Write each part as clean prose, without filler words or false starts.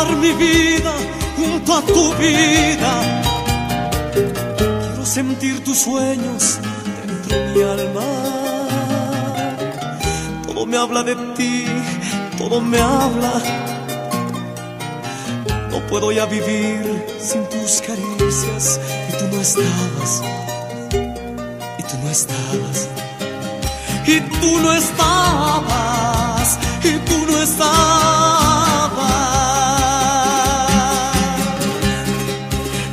pasar mi vida junto a tu vida. Quiero sentir tus sueños dentro de mi alma. Todo me habla de ti, todo me habla. No puedo ya vivir sin tus caricias. Y tú no estabas, y tú no estabas, y tú no estabas, y tú no estabas.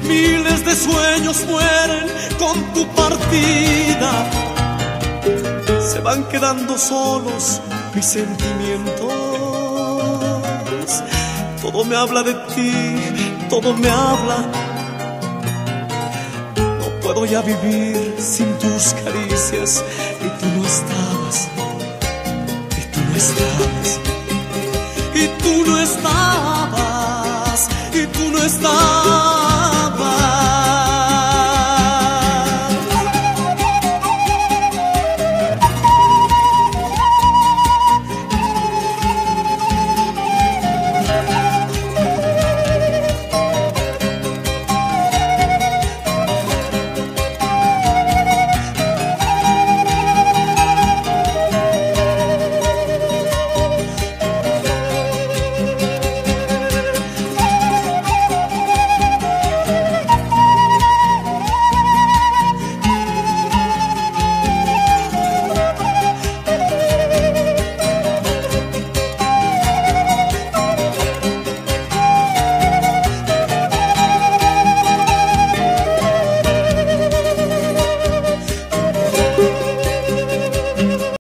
Miles de sueños mueren con tu partida. Se van quedando solos mis sentimientos. Todo me habla de ti, todo me habla. No puedo ya vivir sin tus caricias. Y tú no estabas, y tú no estabas, y tú no estabas, y tú no estabas.